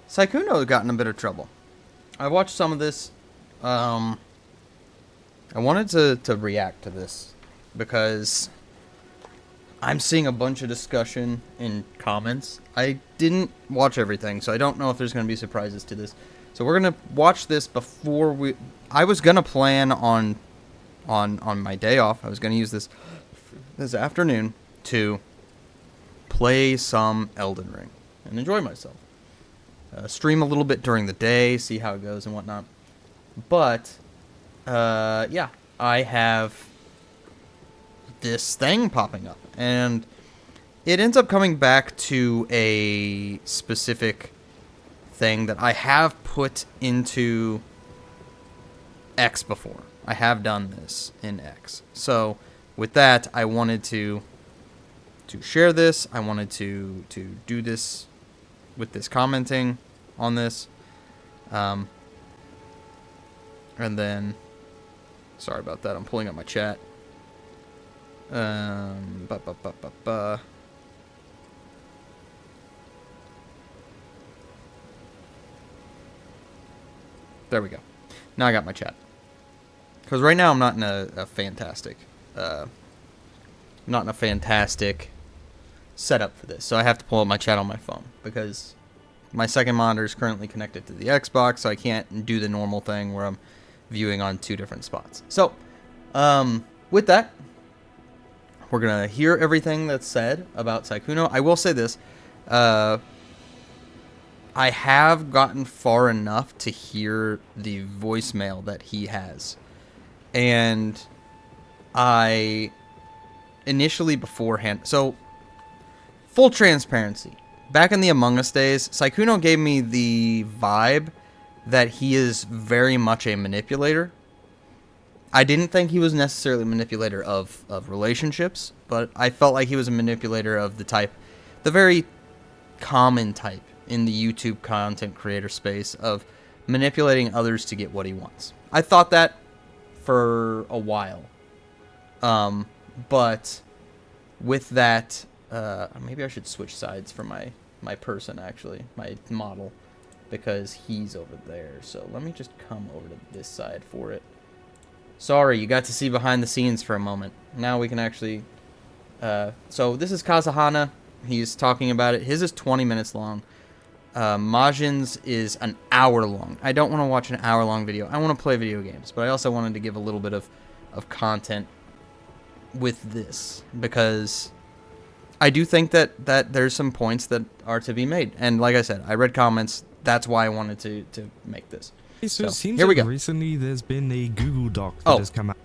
Sykkuno got in a bit of trouble. I watched some of this. I wanted to react to this because I'm seeing a bunch of discussion in comments. I didn't watch everything, so I don't know if there's going to be surprises to this. So we're going to watch this before we... I was going to plan on my day off. I was going to use this afternoon to play some Elden Ring and enjoy myself. Stream a little bit during the day, see how it goes and whatnot. But, yeah, I have this thing popping up. And it ends up coming back to a specific thing that I have put into X before. I have done this in X. So, with that, I wanted to share this. I wanted to do this with this commenting on this. And then, sorry about that, I'm pulling up my chat. There we go. Now I got my chat. Because right now I'm not in a fantastic setup for this. So I have to pull up my chat on my phone because my second monitor is currently connected to the Xbox, so I can't do the normal thing where I'm viewing on two different spots. So, with that, we're going to hear everything that's said about Sykkuno. I will say this. I have gotten far enough to hear the voicemail that he has. And I initially beforehand... So, full transparency. Back in the Among Us days, Sykkuno gave me the vibe that he is very much a manipulator. I didn't think he was necessarily a manipulator of relationships, but I felt like he was a manipulator of the very common type in the YouTube content creator space of manipulating others to get what he wants. I thought that for a while. But with that, maybe I should switch sides for my person, actually, my model, because he's over there. So let me just come over to this side for it. Sorry, you got to see behind the scenes for a moment. Now we can actually... so this is Kazahana. He's talking about it. His is 20 minutes long. Majin's is an hour long. I don't want to watch an hour-long video. I want to play video games, but I also wanted to give a little bit of content with this, because I do think that there's some points that are to be made. And like I said, I read comments. That's why I wanted to make this. So it seems here we like go. Recently there's been a Google Doc that has come out.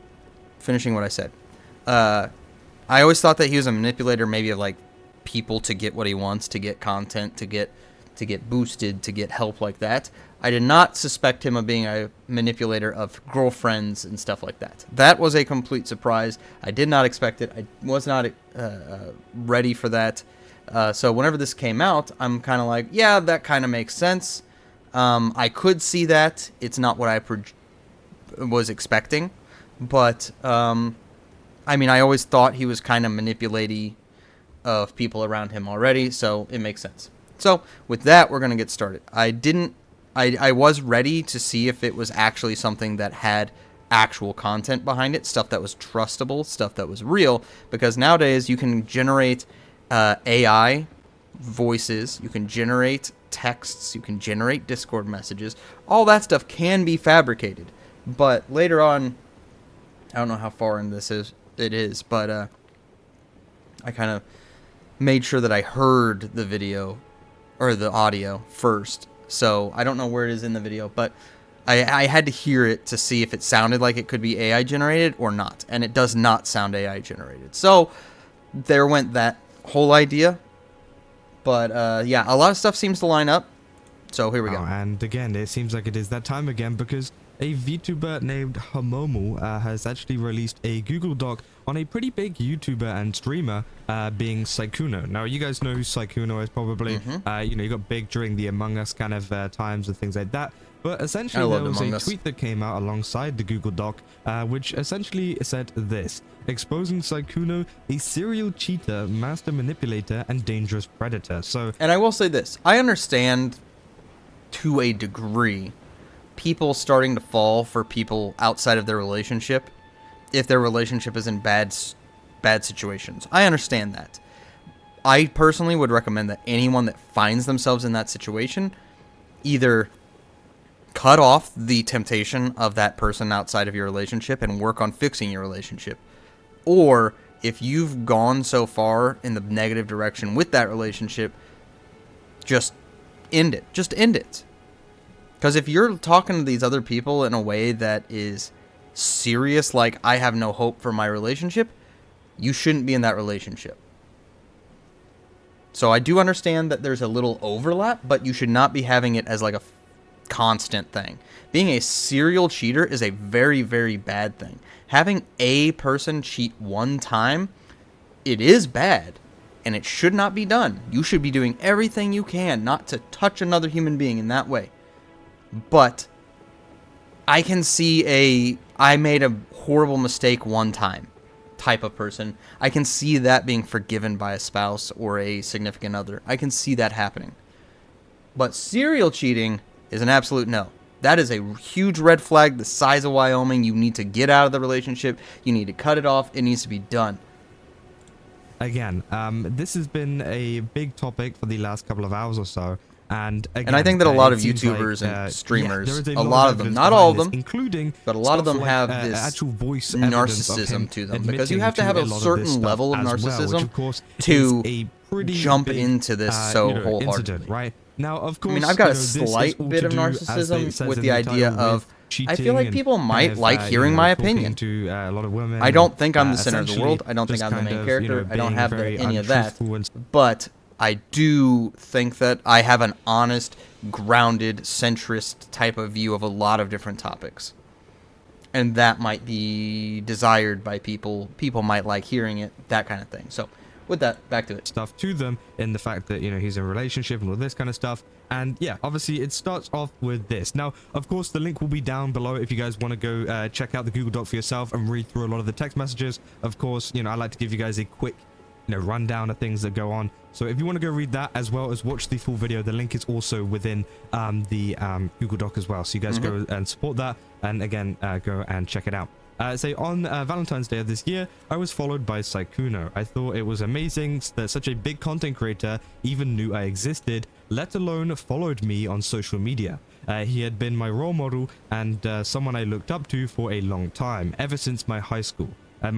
Finishing what I said. I always thought that he was a manipulator, maybe of like people to get what he wants, to get content, to get boosted, to get help like that. I did not suspect him of being a manipulator of girlfriends and stuff like that. That was a complete surprise. I did not expect it. I was not ready for that. So whenever this came out, I'm kind of like, yeah, that kind of makes sense. I could see that. It's not what I was expecting. But, I mean, I always thought he was kind of manipulating of people around him already, so it makes sense. So, with that, we're going to get started. I was ready to see if it was actually something that had actual content behind it, stuff that was trustable, stuff that was real, because nowadays you can generate AI voices, you can generate texts, you can generate Discord messages. All that stuff can be fabricated. But later on, I don't know how far in it is, but I kind of made sure that I heard the video or the audio first. So I don't know where it is in the video, but I had to hear it to see if it sounded like it could be AI generated or not. And it does not sound AI generated. So there went that whole idea. But yeah, a lot of stuff seems to line up. So here we go. And again, it seems like it is that time again, because a VTuber named Hamomu has actually released a Google Doc on a pretty big YouTuber and streamer being Sykkuno. Now, you guys know who Sykkuno is probably. You know, he got big during the Among Us kind of times and things like that. But essentially, there was a tweet that came out alongside the Google Doc, which essentially said this: exposing Sykkuno, a serial cheater, master manipulator, and dangerous predator. So, and I will say this: I understand to a degree, people starting to fall for people outside of their relationship if their relationship is in bad situations. I understand that. I personally would recommend that anyone that finds themselves in that situation either cut off the temptation of that person outside of your relationship and work on fixing your relationship. Or if you've gone so far in the negative direction with that relationship, just end it. Just end it. Because if you're talking to these other people in a way that is serious, like I have no hope for my relationship, you shouldn't be in that relationship. So I do understand that there's a little overlap, but you should not be having it as like a constant thing. Being a serial cheater is a very, very bad thing. Having a person cheat one time, it is bad, and it should not be done. You should be doing everything you can not to touch another human being in that way. But I can see I made a horrible mistake one time type of person. I can see that being forgiven by a spouse or a significant other. I can see that happening. But serial cheating is an absolute no. That is a huge red flag the size of Wyoming. You need to get out of the relationship. You need to cut it off. It needs to be done. Again, this has been a big topic for the last couple of hours or so. And again, I think that a lot of YouTubers and streamers, a lot of them, not all of them, including, but a lot of them have this actual voice narcissism to them, because you have to have a certain level of narcissism to jump into this so wholeheartedly. Right? Now, of course, I mean, I've got a slight bit of narcissism with the idea of, I feel like people might like hearing my opinion. A lot of women, I don't think I'm the center of the world. I don't think I'm the main character. I don't have any of that. But I do think that I have an honest, grounded, centrist type of view of a lot of different topics. And that might be desired by people. People might like hearing it, that kind of thing. So, with that, back to it. Stuff to them in the fact that, he's in a relationship and all this kind of stuff. And yeah, obviously it starts off with this. Now, of course, the link will be down below if you guys want to go check out the Google Doc for yourself and read through a lot of the text messages. Of course, I like to give you guys a quick rundown of things that go on. So if you want to go read that as well as watch the full video, the link is also within the Google Doc as well. So you guys go and support that, and again, go and check it out. Say on Valentine's Day of this year, I was followed by Sykkuno. I thought it was amazing that such a big content creator even knew I existed, let alone followed me on social media. He had been my role model and someone I looked up to for a long time, ever since my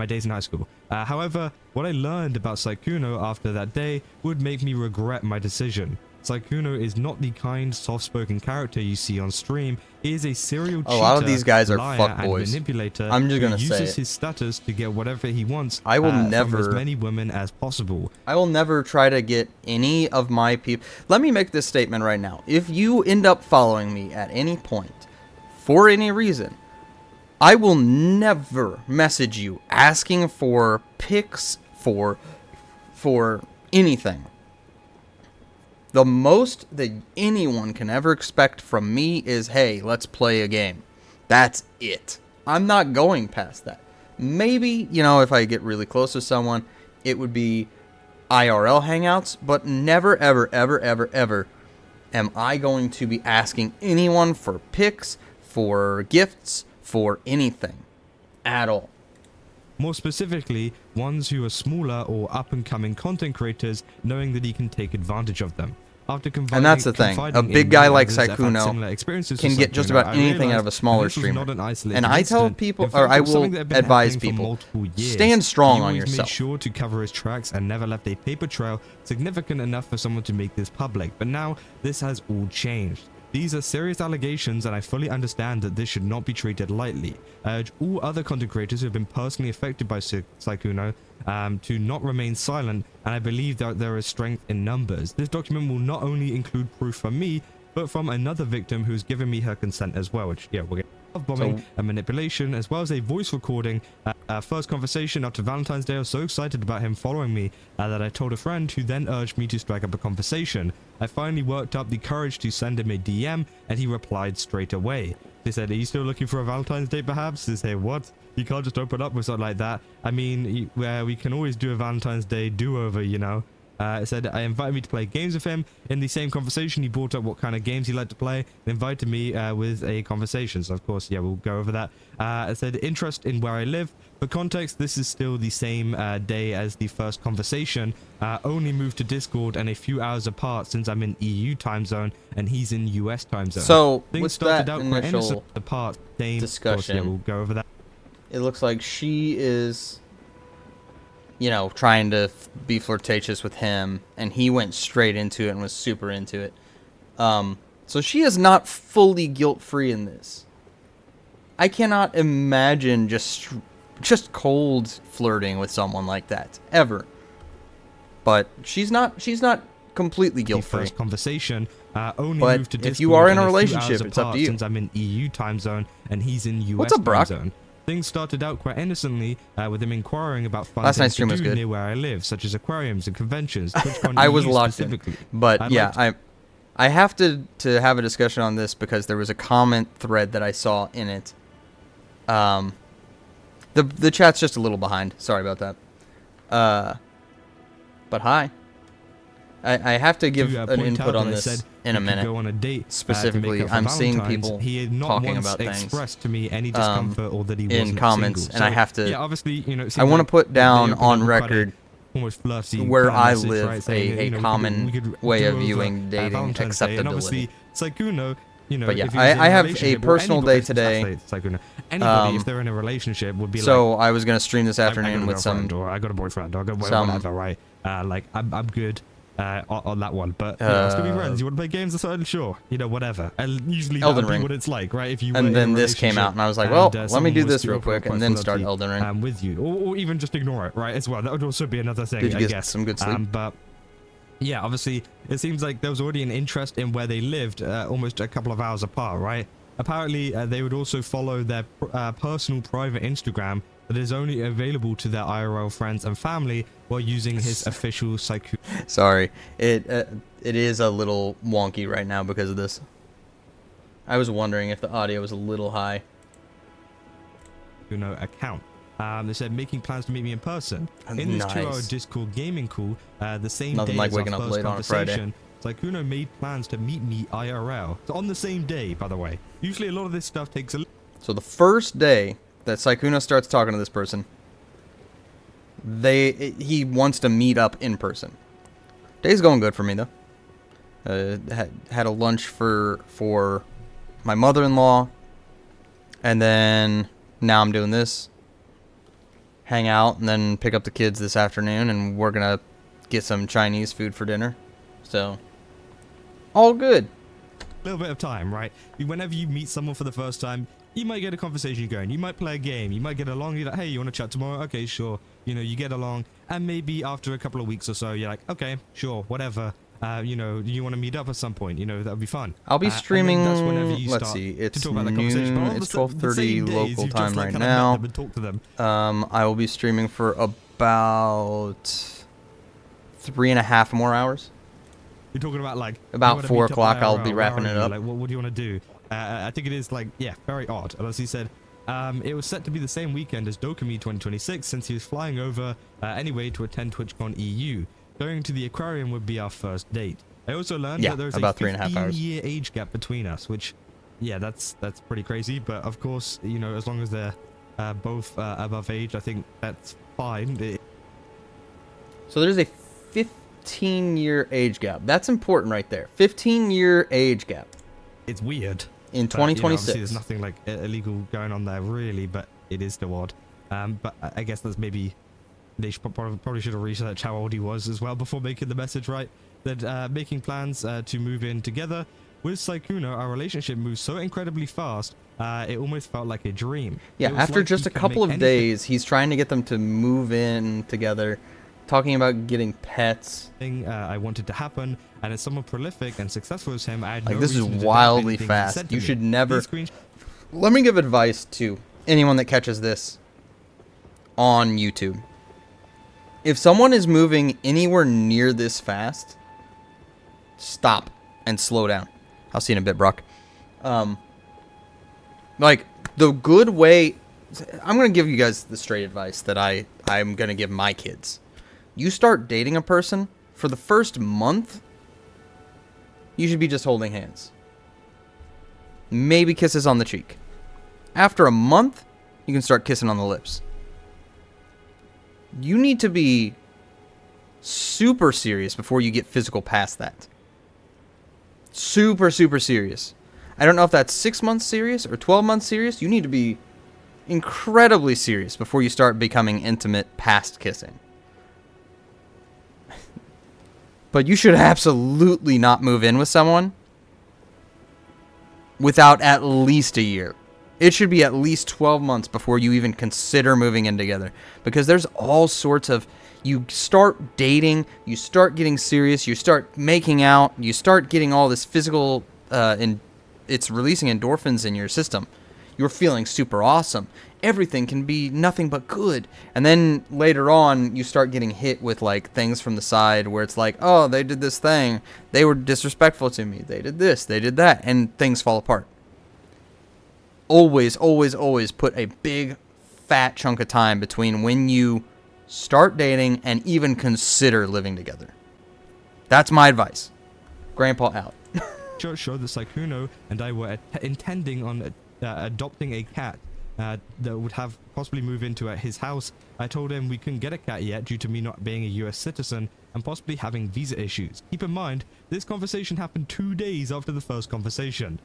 days in high school. However, what I learned about Sykkuno after that day would make me regret my decision. Sykkuno is not the kind, soft-spoken character you see on stream. He is a serial cheater, a lot of these guys are liar, fuckboys. And manipulator. I'm just gonna who say uses it. his status to get whatever he wants. I will from never as many women as possible. I will never try to get any of my people. Let me make this statement right now. If you end up following me at any point, for any reason, I will never message you asking for pics for anything. The most that anyone can ever expect from me is, hey, let's play a game. That's it. I'm not going past that. Maybe, if I get really close to someone, it would be IRL hangouts, but never, ever, ever, ever, ever am I going to be asking anyone for pics, for gifts, for anything at all. More specifically, ones who are smaller or up-and-coming content creators, knowing that he can take advantage of them. And that's the thing. A big guy like Sykkuno can get just about anything out of a smaller streamer. And I tell people, or I will advise people, stand strong on yourself. He made sure to cover his tracks and never left a paper trail significant enough for someone to make this public. But now, this has all changed. These are serious allegations, and I fully understand that this should not be treated lightly. I urge all other content creators who have been personally affected by Sykkuno to not remain silent, and I believe that there is strength in numbers. This document will not only include proof from me, but from another victim who's given me her consent as well, which, yeah, we'll get love bombing and manipulation, as well as a voice recording. Our first conversation after Valentine's Day, I was so excited about him following me that I told a friend, who then urged me to strike up a conversation. I finally worked up the courage to send him a DM, and he replied straight away. They said, "Are you still looking for a Valentine's Day perhaps?" They say, "What? You can't just open up with something like that." I mean, we can always do a Valentine's Day do-over, It said, I invited me to play games with him. In the same conversation, he brought up what kind of games he liked to play and invited me with a conversation. So, of course, yeah, we'll go over that. It said, interest in where I live. For context, this is still the same day as the first conversation. Only moved to Discord and a few hours apart since I'm in EU time zone and he's in US time zone. So, Things with started that out quite initial innocent apart. Same discussion, course, yeah, we'll go over that. It looks like she is, you know, trying to be flirtatious with him, and he went straight into it and was super into it. So she is not fully guilt-free in this. I cannot imagine just cold flirting with someone like that ever. But she's not completely guilt-free. First conversation. Only But moved to if Discord you are in and a few relationship, hours it's up to apart you. Since I'm in EU time zone and he's in US What's up, Brock? time zone. Things started out quite innocently with him inquiring about fun Last night's things stream to was do good. near where I live, such as aquariums and conventions. TwitchCon I was EU locked specifically. in. But I'd yeah, like I have to have a discussion on this because there was a comment thread that I saw in it. The chat's just a little behind. Sorry about that. But hi. I have to give an point input out on that I this said in a we could minute. go on a date, Specifically, to make up for I'm seeing Valentine's. people He had not talking once about things, expressed to me any discomfort or that he in wasn't comments, single. and I So, have to. yeah, obviously, you know, it I seems want to like put they down opened up on with quite a record almost flirty where kind of I message, live right, saying that, a you know, common we could way do of over, viewing dating Valentine's Day. And acceptability. obviously, Sykkuno, you know, But yeah, if he was in I have a relationship, or personal anybody- day today. Sykkuno, anybody, if they're in a relationship, would be like, So I was gonna stream this I got a afternoon with some. girlfriend, or I got a boyfriend, or I got some- whatever, right? Like, I'm good. On that one, but you know, let's go be friends. You want to play games or something? Sure, you know, whatever. And usually that Elden would be Ring. what it's like, right? If you were And in then a this came out, and I was like, relationship well, and, let me do someone was this real to quick, quite and then start flirty, Elden Ring. with you, or even just ignore it, right? As well, that would also be another thing. Did you I get guess. some good sleep? But yeah, obviously, it seems like there was already an interest in where they lived, almost a couple of hours apart, right? Apparently, they would also follow their personal private Instagram that is only available to their IRL friends and family while using his official Sykkuno Sorry, it is a little wonky right now because of this. I was wondering if the audio was a little high. account. They said making plans to meet me in person. In this Nice. 2-hour Discord gaming call, the same Nothing day like as waking our up first late on a Friday. conversation, Sykkuno made plans to meet me IRL. So on the same day, by the way. Usually a lot of this stuff takes a So the first day that Sykkuno starts talking to this person, he wants to meet up in person. Day's going good for me though. Had a lunch for my mother-in-law, and then now I'm doing this. Hang out and then pick up the kids this afternoon, and we're gonna get some Chinese food for dinner. So all good. little bit of time, right? Whenever you meet someone for the first time, you might get a conversation going. You might play a game. You might get along. You're like, hey, you want to chat tomorrow? Okay, sure. You know, you get along. And maybe after a couple of weeks or so, you're like, okay, sure, whatever. You know, you want to meet up at some point. You know, that would be fun. I'll be streaming. That's whenever you Let's start see. It's to talk about that conversation. But all noon. of It's the sa- the 12:30 same days, local you've time just, like, right kind of met now. them and talked to them. I will be streaming for about 3.5 more hours. You're talking about like About you wanna 4 meet up o'clock, I'll IRL, be where wrapping are it you? up. Like, what do you want to do? I think it is like, yeah, very odd. And as he said, it was set to be the same weekend as Dokumi 2026 since he was flying over anyway to attend TwitchCon EU. Going to the aquarium would be our first date. I also learned that there's about a 3.5 hours. 15-year age gap between us, which, yeah, that's pretty crazy. But of course, you know, as long as they're both above age, I think that's fine. So there's a 15-year age gap. That's important right there. 15-year age gap It's weird. in But, you know, obviously 2026. there's nothing like illegal going on there really, but it is still odd. But I guess that's maybe they probably should have researched how old he was as well before making the message, right? That making plans to move in together with Sykkuno, our relationship moves so incredibly fast. It almost felt like a dream. Yeah, It was after like just he a could couple make of anything days, he's trying to get them to move in together, talking about getting pets. I wanted to happen, and as someone prolific and successful as him, I had Like, no this is reason to doubt wildly anything he fast. said to You me. should never. These screens- Let me give advice to anyone that catches this on YouTube. If someone is moving anywhere near this fast, stop and slow down. I'll see you in a bit, Brock. Like, the good way... I'm going to give you guys the straight advice that I'm going to give my kids. You start dating a person, for the first month, you should be just holding hands. Maybe kisses on the cheek. After a month, you can start kissing on the lips. You need to be super serious before you get physical past that. Super, super serious. I don't know if that's 6 months serious or 12 months serious. You need to be incredibly serious before you start becoming intimate past kissing. But you should absolutely not move in with someone without at least a year. It should be at least 12 months before you even consider moving in together. Because there's all sorts of... You start dating, you start getting serious, you start making out, you start getting all this physical... it's releasing endorphins in your system. You're feeling super awesome. Everything can be nothing but good. And then later on, you start getting hit with like things from the side where it's like, oh, they did this thing. They were disrespectful to me. They did this. They did that. And things fall apart. Always, always, always put a big, fat chunk of time between when you start dating and even consider living together. That's my advice. Grandpa out. Showed that Sykkuno and I were intending on adopting a cat that would have possibly move into his house. I told him we couldn't get a cat yet due to me not being a US citizen and possibly having visa issues. Keep in mind, this conversation happened 2 days after the first conversation.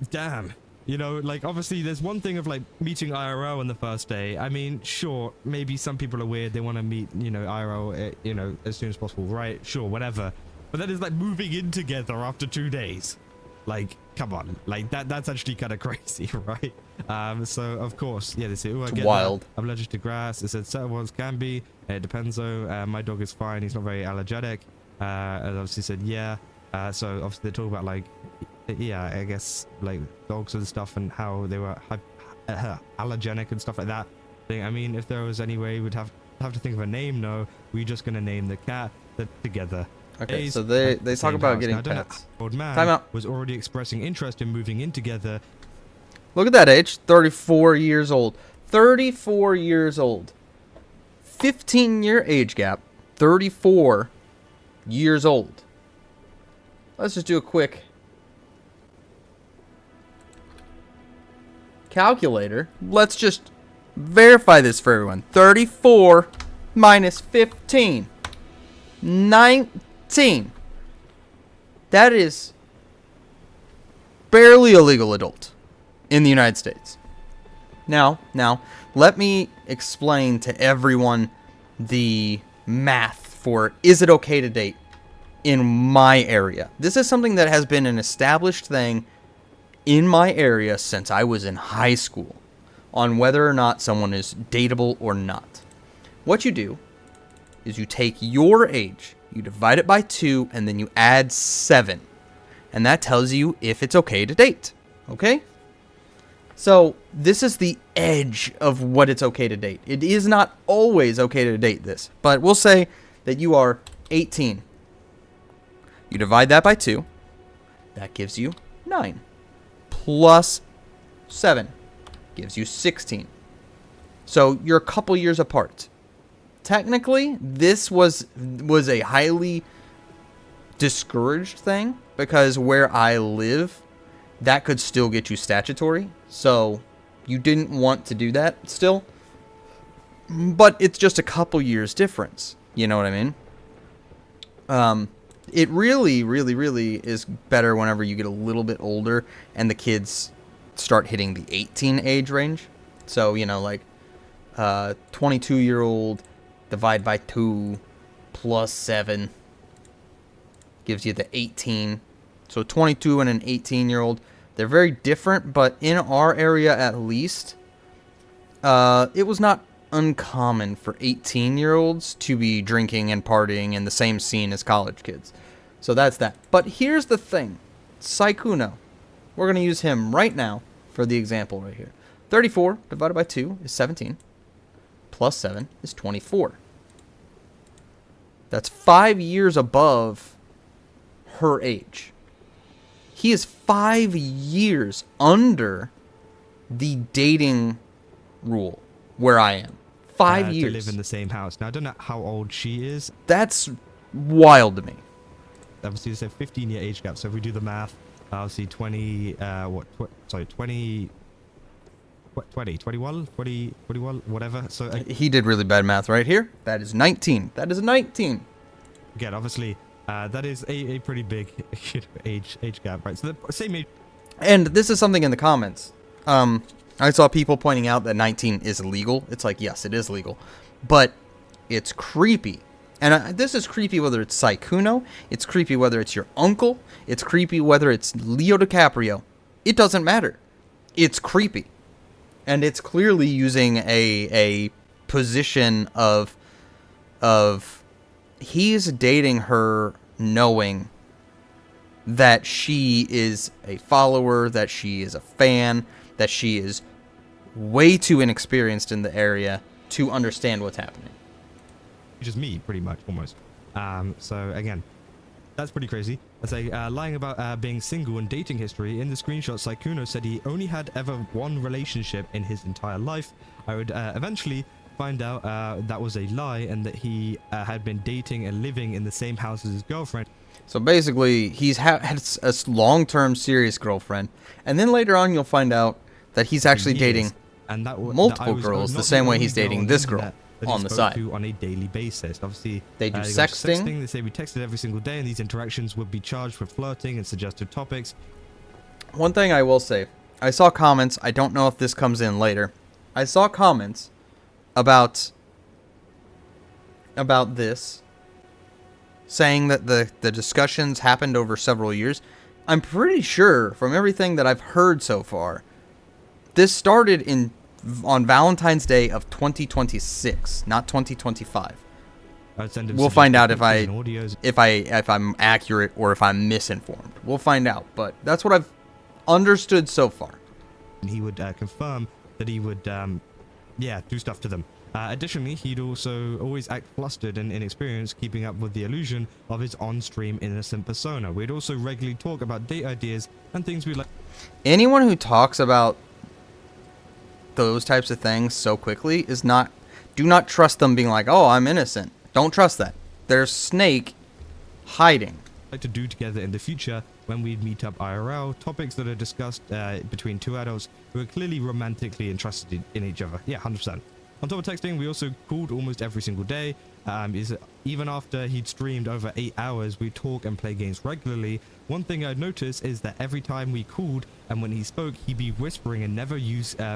Damn. You know, like, obviously, there's one thing of, like, meeting IRL on the first day. I mean, sure, maybe some people are weird. They want to meet, you know, IRL, you know, as soon as possible. Right, sure, whatever. But that is, like, moving in together after 2 days. Like, come on. Like, that's actually kind of crazy, right? So, of course, yeah, they say, oh, I get wild. that. I'm allergic to grass. It said certain ones can be. It depends, though. My dog is fine. He's not very allergenic. And obviously said, yeah. So, obviously, they talk about, like, yeah, I guess, like, dogs and stuff and how they were allergenic and stuff like that. I mean, if there was any way, we'd have to think of a name. No, we're just going to name the cat together. Okay, so they talk about getting pets. Old man Time out. was already expressing interest in moving in together. Look at that age, 34 years old. 34 years old. 15-year age gap. 34 years old. Let's just do a quick calculator. Let's just verify this for everyone. 34 minus 15. 19. That is barely a legal adult in the United States. Now, let me explain to everyone the math for is it okay to date in my area. This is something that has been an established thing in my area since I was in high school on whether or not someone is dateable or not. What you do is you take your age, you divide it by 2, and then you add 7. And that tells you if it's okay to date. Okay? So, this is the edge of what it's okay to date. It is not always okay to date this. But we'll say that you are 18. You divide that by 2. That gives you 9. Plus 7 gives you 16. So, you're a couple years apart. Technically, this was a highly discouraged thing because where I live, that could still get you statutory. So you didn't want to do that still. But it's just a couple years difference. You know what I mean? It really, really, really is better whenever you get a little bit older and the kids start hitting the 18 age range. So, you know, like 22-year-old... divide by 2 plus 7 gives you the 18. So 22 and an 18-year-old. They're very different, but in our area at least, it was not uncommon for 18-year-olds to be drinking and partying in the same scene as college kids. So that's that. But here's the thing. Sykkuno. We're going to use him right now for the example right here. 34 divided by 2 is 17. Plus 7 is 24. That's 5 years above her age. He is 5 years under the dating rule where I am. 5 to years. live in the same house. Now I don't know how old she is. That's wild to me. Obviously, it's a 15-year age gap. So if we do the math, obviously 20, 21, whatever. So He did really bad math right here. That is 19. That is 19. again, obviously, that is a pretty big age gap, right? So the same age. And this is something in the comments. I saw people pointing out that 19 is legal. It's like, yes, it is legal. But it's creepy. And this is creepy whether it's Sykkuno. It's creepy whether it's your uncle. It's creepy whether it's Leo DiCaprio. It doesn't matter. It's creepy. And it's clearly using a position of he's dating her knowing that she is a follower, that she is a fan, that she is way too inexperienced in the area to understand what's happening. Which is me, pretty much, almost. So again, that's pretty crazy. I say, lying about being single and dating history. In the screenshot, Sykkuno said he only had ever one relationship in his entire life. I would eventually find out that was a lie and that he had been dating and living in the same house as his girlfriend. So basically, he's had a long-term serious girlfriend, and then later on you'll find out that he's actually dating multiple girls the same way he's dating this girl on the side. On a daily basis. Obviously, they do sexting. They say we texted every single day, and these interactions would be charged with flirting and suggestive topics. One thing I will say, I saw comments, I don't know if this comes in later, I saw comments about this, saying that the discussions happened over several years. I'm pretty sure, from everything that I've heard so far, this started on Valentine's Day of 2026, not 2025. We'll find out if I'm accurate or if I'm misinformed. We'll find out, but that's what I've understood so far. And he would confirm that he would, do stuff to them. Additionally, he'd also always act flustered and inexperienced, keeping up with the illusion of his on-stream innocent persona. We'd also regularly talk about date ideas and things we like. Anyone who talks about those types of things so quickly do not trust them being like, oh, I'm innocent. Don't trust that. There's Snake hiding. To do together in the future when we'd meet up IRL, topics that are discussed between two adults who are clearly romantically interested in each other. Yeah, 100%. On top of texting, we also called almost every single day. Even after he'd streamed over 8 hours, we talk and play games regularly. One thing I'd notice is that every time we called and when he spoke, he'd be whispering and never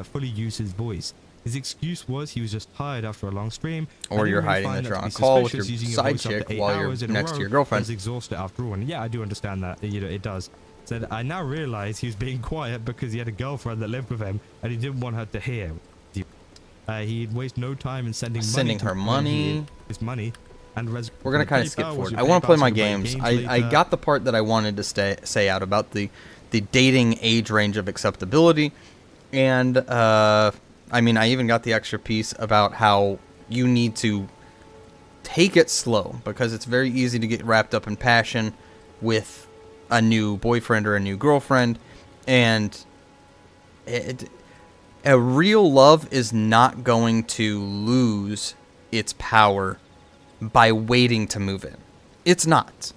fully use his voice. His excuse was he was just tired after a long stream. Or you're hiding that you're on a call with your side chick while you're next to your girlfriend. Is exhausted after all. And yeah, I do understand that. It does. Said, I now realize he was being quiet because he had a girlfriend that lived with him and he didn't want her to hear. He'd waste no time in sending her money. His money. And we're going to kind of skip forward. I want to play my games. I got the part that I wanted to say out about the dating age range of acceptability. And, I mean, I even got the extra piece about how you need to take it slow because it's very easy to get wrapped up in passion with a new boyfriend or a new girlfriend. And a real love is not going to lose its power by waiting to move in. It's not.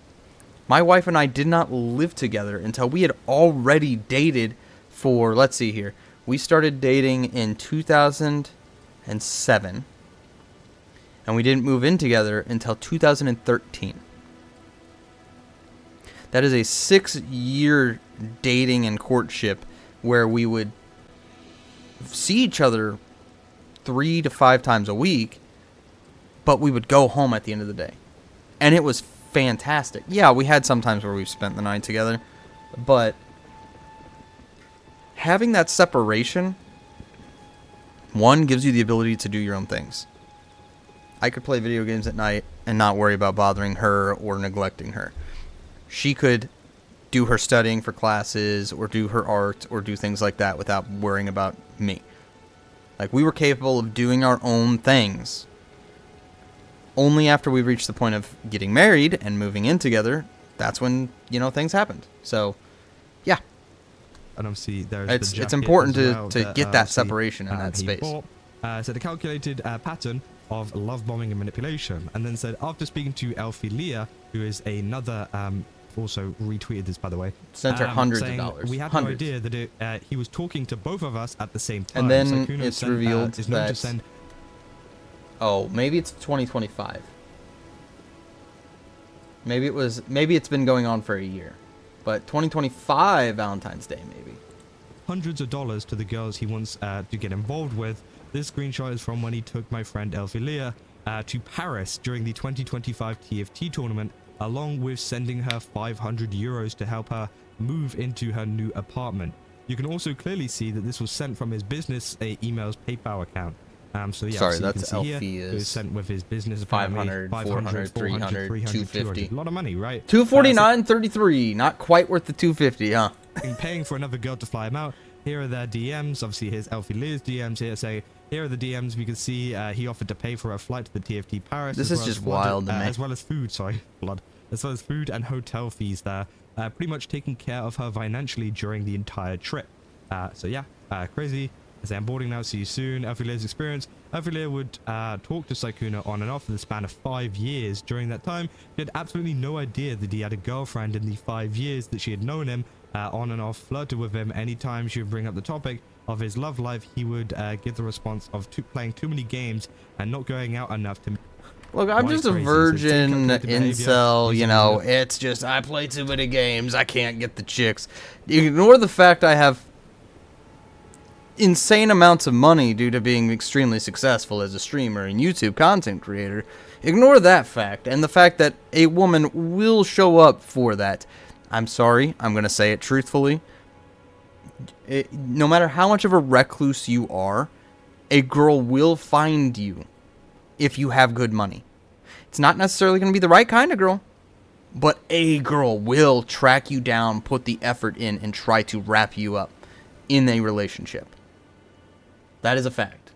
My wife and I did not live together until we had already dated for, let's see here, we started dating in 2007, and we didn't move in together until 2013. That is a 6-year dating and courtship where we would see each other 3 to 5 times a week, but we would go home at the end of the day. And it was fantastic. Yeah, we had some times where we spent the night together, but having that separation, one, gives you the ability to do your own things. I could play video games at night and not worry about bothering her or neglecting her. She could do her studying for classes or do her art or do things like that without worrying about me. Like, we were capable of doing our own things. Only after we reached the point of getting married and moving in together, that's when, things happened. So, yeah. And obviously, there's it's important to get that separation in that space. said a calculated pattern of love bombing and manipulation, and then said after speaking to Elfie Leah, who is another also retweeted this by the way, Sent her hundreds of saying, dollars. we had Hundreds. no idea that he was talking to both of us at the same time. And then Sykkuno it's sent, revealed is known to that send oh, maybe it's 2025. Maybe it's been going on for a year. But 2025 Valentine's Day maybe. hundreds of dollars to the girls he wants to get involved with. This screenshot is from when he took my friend Elfie Leah to Paris during the 2025 TFT tournament, along with sending her 500 euros to help her move into her new apartment. You can also clearly see that this was sent from his business email's PayPal account. So yeah, Sorry, so that's Elfie Elfie It was is sent with his business 500, 400, 300, 250. A lot of money, right? 249.33. Not quite worth the 250, huh? Paying for another girl to fly him out. Here are their DMs. Obviously, here's Elfie Leah's DMs here. Say, here are the DMs. We can see he offered to pay for a flight to the TFT Paris. This as is well just as wild to me. As well as food, sorry, blood. As well as food and hotel fees there. Pretty much taking care of her financially during the entire trip. So yeah, crazy. I say I'm boarding now. See you soon. Elfie Leah's experience. Elfie Leah would talk to Sykkuno on and off for the span of 5 years. During that time, he had absolutely no idea that he had a girlfriend in the 5 years that she had known him. On and off, flirted with him. Anytime she would bring up the topic of his love life, he would give the response of playing too many games and not going out enough to... Look, I'm just a crazy. virgin So incel, you know, it's just, I play too many games, I can't get the chicks. Ignore the fact I have insane amounts of money due to being extremely successful as a streamer and YouTube content creator. Ignore that fact, and the fact that a woman will show up for that. I'm sorry, I'm going to say it truthfully. No matter how much of a recluse you are, a girl will find you if you have good money. It's not necessarily going to be the right kind of girl, but a girl will track you down, put the effort in, and try to wrap you up in a relationship. That is a fact.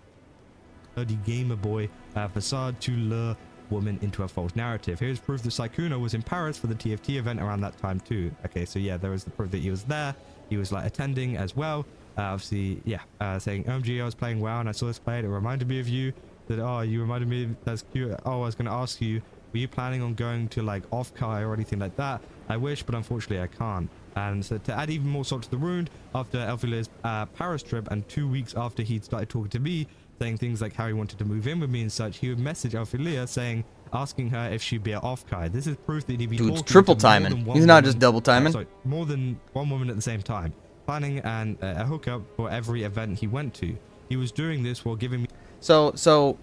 The gamer boy facade to lure woman into a false narrative. Here's proof that Sykkuno was in Paris for the TFT event around that time too. Okay, so yeah, there was the proof that he was there. He was like attending as well. Obviously, yeah, saying, OMG, I was playing WoW and I saw this play. It reminded me of you. That, oh, you reminded me, that's cute. Oh, I was going to ask you, were you planning on going to like off-Kai or anything like that? I wish, but unfortunately I can't. And so to add even more salt to the wound, after Elfie Leah's Paris trip and 2 weeks after he'd started talking to me, saying things like how he wanted to move in with me and such, he would message Elfie Leah saying, asking her if she'd be at off-Kai. This is proof that he'd be Dude's triple timing. He's not just double timing. Sorry, more than one woman at the same time. Planning a hookup for every event he went to. He was doing this while giving me... So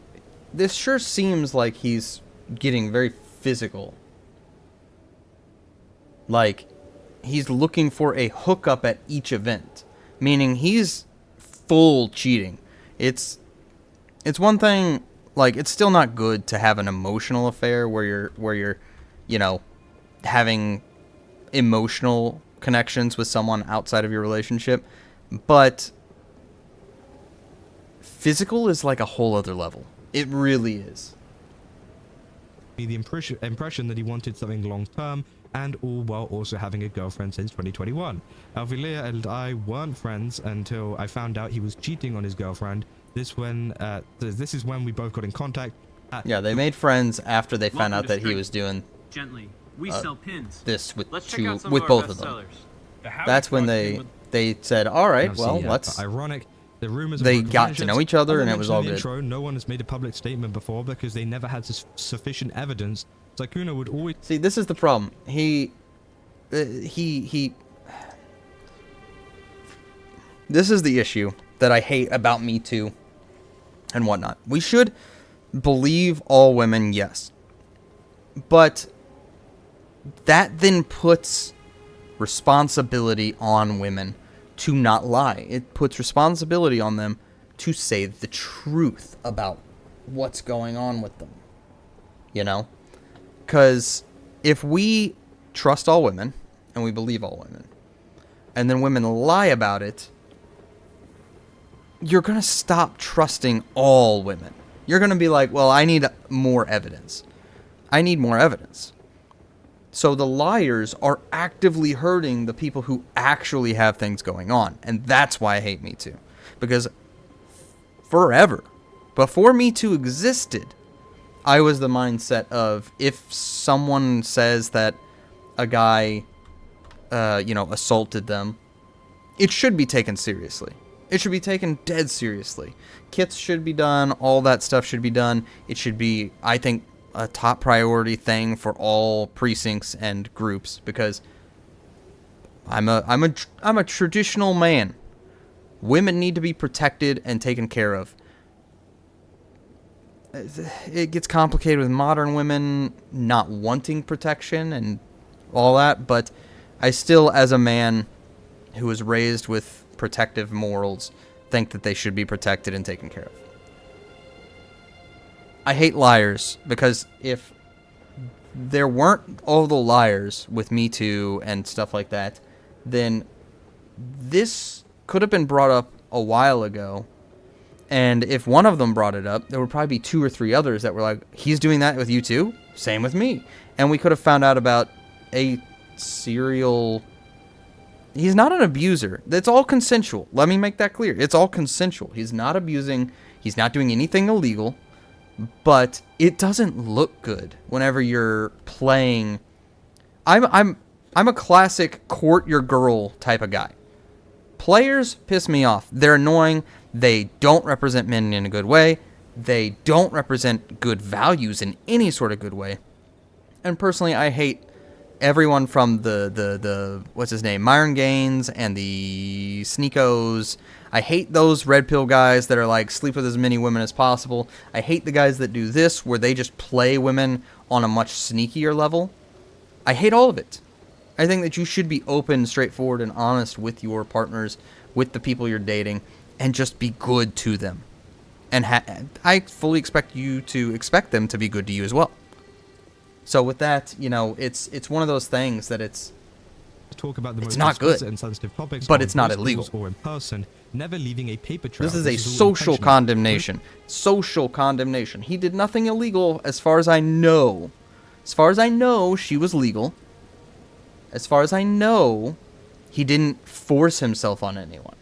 this sure seems like he's getting very physical. Like, he's looking for a hookup at each event. Meaning he's full cheating. It's one thing, like, it's still not good to have an emotional affair where you're, you know, having emotional connections with someone outside of your relationship. But physical is like a whole other level. It really is. The impression that he wanted something long-term, and all while also having a girlfriend since 2021. Elfie Leah and I weren't friends until I found out he was cheating on his girlfriend. This is when we both got in contact. Yeah, they made friends after they found out that he was doing Gently. We sell pins. this with Let's check out some with of our both best of them. sellers. That's when they said, all right, well, Obviously, let's... ironic. The rumors of They broken got to friendships. know each other, As I and it was mentioned all in the good. Intro, no one has made a public statement before because they never had sufficient evidence. Sykkuno would always... See, this is the problem. This is the issue that I hate about Me Too and whatnot. We should believe all women, yes. But that then puts responsibility on women to not lie. It puts responsibility on them to say the truth about what's going on with them. You know? Because if we trust all women, and we believe all women, and then women lie about it, you're going to stop trusting all women. You're going to be like, well, I need more evidence. I need more evidence. So the liars are actively hurting the people who actually have things going on. And that's why I hate Me Too. Because forever, Before Me Too existed, I was the mindset of if someone says that a guy, assaulted them, it should be taken seriously. It should be taken dead seriously. Kits should be done. All that stuff should be done. It should be, I think, a top priority thing for all precincts and groups, because I'm a traditional man. Women need to be protected and taken care of. It gets complicated with modern women not wanting protection and all that, but I still, as a man who was raised with protective morals, think that they should be protected and taken care of. I hate liars, because if there weren't all the liars with Me Too and stuff like that, then this could have been brought up a while ago. And if one of them brought it up, there would probably be 2 or 3 others that were like, he's doing that with you too? Same with me. And we could have found out about a serial... He's not an abuser. It's all consensual. Let me make that clear. It's all consensual. He's not abusing. He's not doing anything illegal. But it doesn't look good whenever you're playing... I'm a classic court your girl type of guy. Players piss me off. They're annoying. They don't represent men in a good way. They don't represent good values in any sort of good way. And personally, I hate everyone from the what's his name, Myron Gaines, and the Sneakos. I hate those red pill guys that are like, sleep with as many women as possible. I hate the guys that do this, where they just play women on a much sneakier level. I hate all of it. I think that you should be open, straightforward, and honest with your partners, with the people you're dating, and just be good to them. And I fully expect you to expect them to be good to you as well. So with that, it's one of those things that it's talk about the most not good, and sensitive topics, but it's not illegal. Or in person, never leaving a paper trail. This is a social condemnation. Social condemnation. He did nothing illegal, as far as I know. As far as I know, she was legal. As far as I know, he didn't force himself on anyone.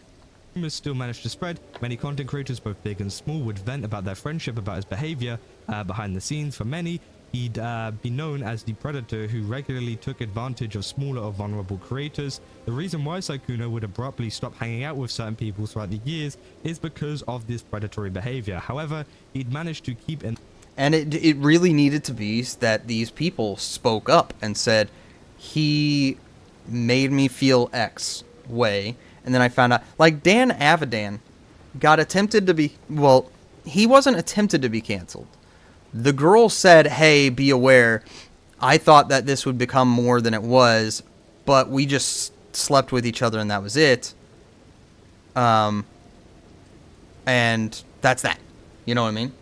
Rumors still managed to spread. Many content creators, both big and small, would vent about their friendship, about his behavior behind the scenes. For many, he'd be known as the predator who regularly took advantage of smaller or vulnerable creators. The reason why Sykkuno would abruptly stop hanging out with certain people throughout the years is because of this predatory behavior. However, he'd managed to keep in... And it really needed to be that these people spoke up and said, he made me feel X way. And then I found out, like, Dan Avidan got attempted to be... Well, he wasn't attempted to be canceled. The girl said, hey, be aware, I thought that this would become more than it was, but we just slept with each other and that was it. And that's that. You know what I mean?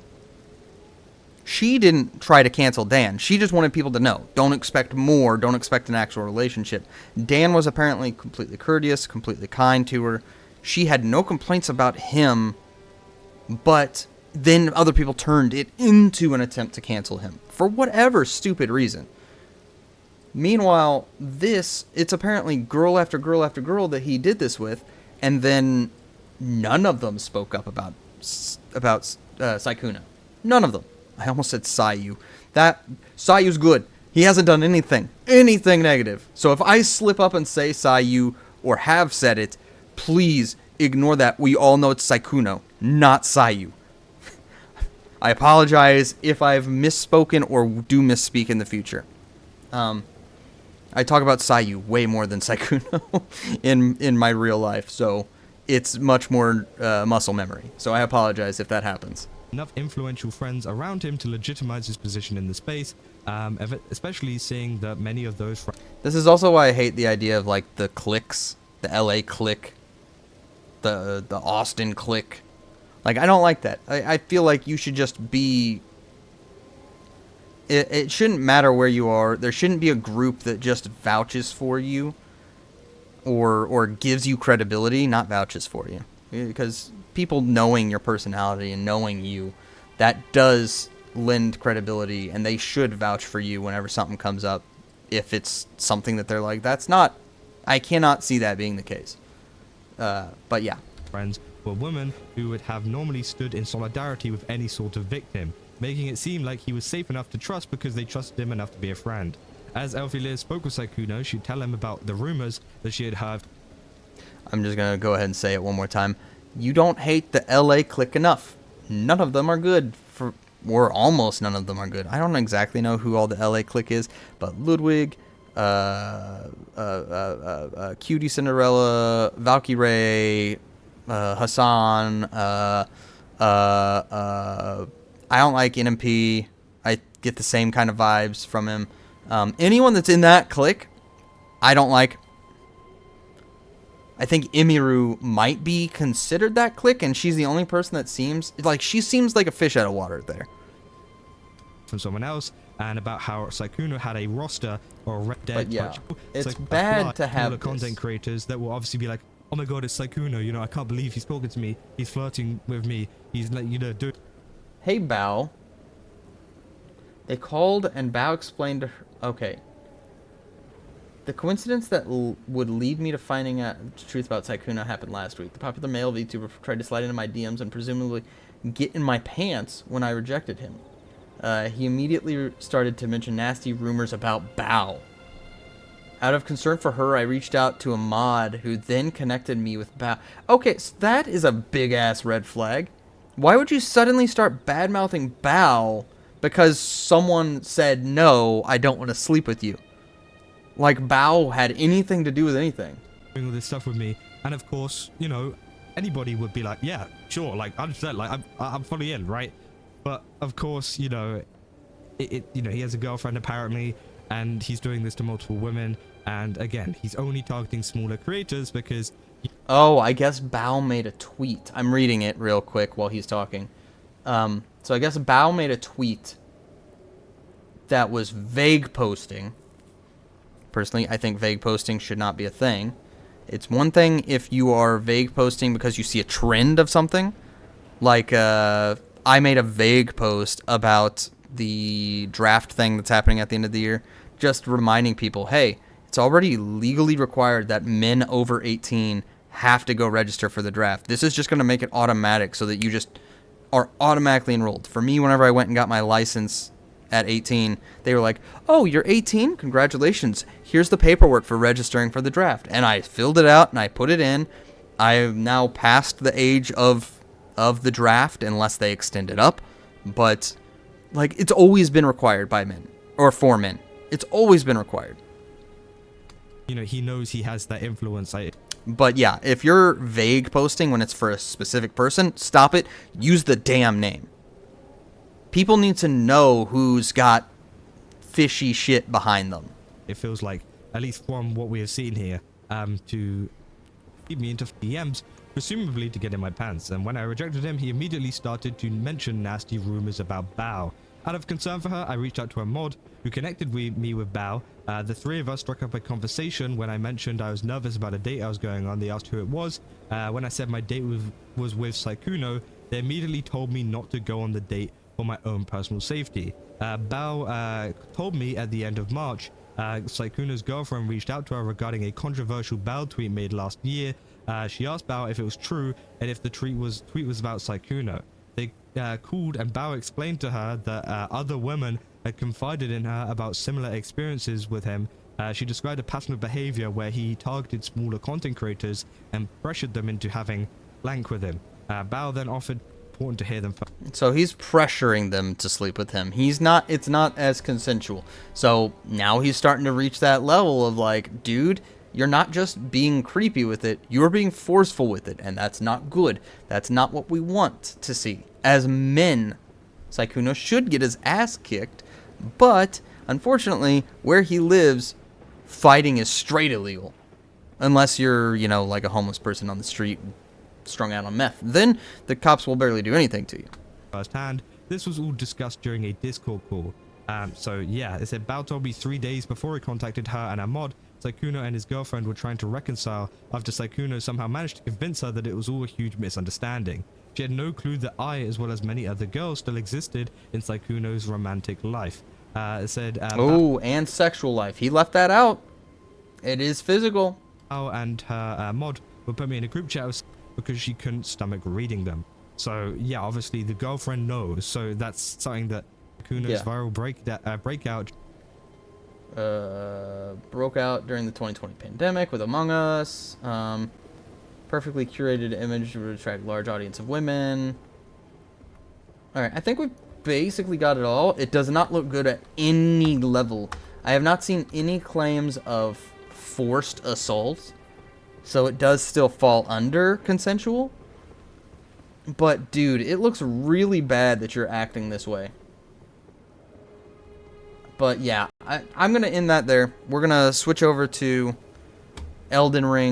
She didn't try to cancel Dan. She just wanted people to know. Don't expect more. Don't expect an actual relationship. Dan was apparently completely courteous, completely kind to her. She had no complaints about him, but... Then other people turned it into an attempt to cancel him for whatever stupid reason. Meanwhile, it's apparently girl after girl after girl that he did this with, and then none of them spoke up about Sykkuno. None of them. I almost said Sayu. Sayu's good. He hasn't done anything negative. So if I slip up and say Sayu or have said it, please ignore that. We all know it's Sykkuno, not Sayu. I apologize if I've misspoken or do misspeak in the future. I talk about Sayu way more than Sykkuno in my real life, so it's much more muscle memory. So I apologize if that happens. Enough influential friends around him to legitimize his position in the space, especially seeing that many of those friends... This is also why I hate the idea of, like, the cliques, the LA clique, the Austin clique. Like, I don't like that. I feel like you should just be... It shouldn't matter where you are. There shouldn't be a group that just vouches for you or gives you credibility, not vouches for you. Because people knowing your personality and knowing you, that does lend credibility, and they should vouch for you whenever something comes up. If it's something that they're like, that's not... I cannot see that being the case. But yeah. Friends for a woman who would have normally stood in solidarity with any sort of victim, making it seem like he was safe enough to trust because they trusted him enough to be a friend. As Elphilia spoke with Sykkuno, she'd tell him about the rumors that she had heard. I'm just going to go ahead and say it one more time. You don't hate the LA clique enough. None of them are good. Or almost none of them are good. I don't exactly know who all the LA clique is, but Ludwig, Cutie Cinderella, Valkyrie, Hassan, I don't like NMP. I get the same kind of vibes from him. Anyone that's in that clique, I don't like. I think Imiru might be considered that clique, and she's the only person that seems like a fish out of water there. From someone else, and about how Sykkuno had a roster or a Red Dead. But yeah, it's like bad to have content creators that will obviously be like, oh my god, it's Sykkuno, you know, I can't believe he's talking to me, he's flirting with me, he's like, you know, do. Hey, Bao. They called and Bao explained to her. Okay. The coincidence that would lead me to finding out the truth about Sykkuno happened last week. The popular male VTuber tried to slide into my DMs and presumably get in my pants when I rejected him. He immediately started to mention nasty rumors about Bao. Out of concern for her, I reached out to a mod who then connected me with Bao. Okay, so that is a big-ass red flag. Why would you suddenly start bad-mouthing Bao because someone said, no, I don't want to sleep with you? Like Bao had anything to do with anything. Doing all this stuff with me, and of course, you know, anybody would be like, yeah, sure, like 100%, like I'm fully in, right? But of course, you know, you know, he has a girlfriend apparently, and he's doing this to multiple women, and again, he's only targeting smaller creators because. Oh, I guess Bao made a tweet. I'm reading it real quick while he's talking. So I guess Bao made a tweet that was vague posting. Personally, I think vague posting should not be a thing. It's one thing if you are vague posting because you see a trend of something. Like, I made a vague post about the draft thing that's happening at the end of the year. Just reminding people, hey, it's already legally required that men over 18 have to go register for the draft. This is just going to make it automatic so that you just are automatically enrolled. For me, whenever I went and got my license at 18, they were like, oh, you're 18? Congratulations. Here's the paperwork for registering for the draft. And I filled it out and I put it in. I have now passed the age of the draft unless they extend it up. But, like, it's always been required by men. Or for men. It's always been required. You know, he knows he has that influence. But yeah, if you're vague posting when it's for a specific person, stop it. Use the damn name. People need to know who's got fishy shit behind them. It feels like, at least from what we have seen here, to feed me into DMs, presumably to get in my pants. And when I rejected him, he immediately started to mention nasty rumors about Bao. Out of concern for her, I reached out to a mod who connected me with Bao. The three of us struck up a conversation. When I mentioned I was nervous about a date I was going on, they asked who it was. When I said my date was with Sykkuno, they immediately told me not to go on the date for my own personal safety. Bao told me at the end of March, Sykkuno's girlfriend reached out to her regarding a controversial Bao tweet made last year. She asked Bao if it was true and if the tweet was about Sykkuno. They called and Bao explained to her that other women had confided in her about similar experiences with him. She described a pattern of behavior where he targeted smaller content creators and pressured them into having blank with him. Bao then offered important to hear them first. So he's pressuring them to sleep with him. It's not as consensual. So now he's starting to reach that level of like, dude, you're not just being creepy with it, you're being forceful with it, and that's not good. That's not what we want to see. As men, Sykkuno should get his ass kicked, but unfortunately, where he lives, fighting is straight illegal. Unless you're, you know, like a homeless person on the street strung out on meth. Then the cops will barely do anything to you. Firsthand, this was all discussed during a Discord call. So yeah, it said Bao told me 3 days before he contacted her and her mod, Sykkuno and his girlfriend were trying to reconcile after Sykkuno somehow managed to convince her that it was all a huge misunderstanding. She had no clue that I, as well as many other girls, still existed in Sykkuno's romantic life. It said... and sexual life. He left that out. It is physical. Bao and her mod would put me in a group chat with because she couldn't stomach reading them. So yeah, obviously the girlfriend knows. So that's something that Sykkuno's viral breakout broke out during the 2020 pandemic with Among Us. Perfectly curated image would attract large audience of women. All right, I think we've basically got it all. It does not look good at any level. I have not seen any claims of forced assault, so it does still fall under consensual. But dude, it looks really bad that you're acting this way. But yeah, I'm gonna end that there. We're gonna switch over to Elden Ring.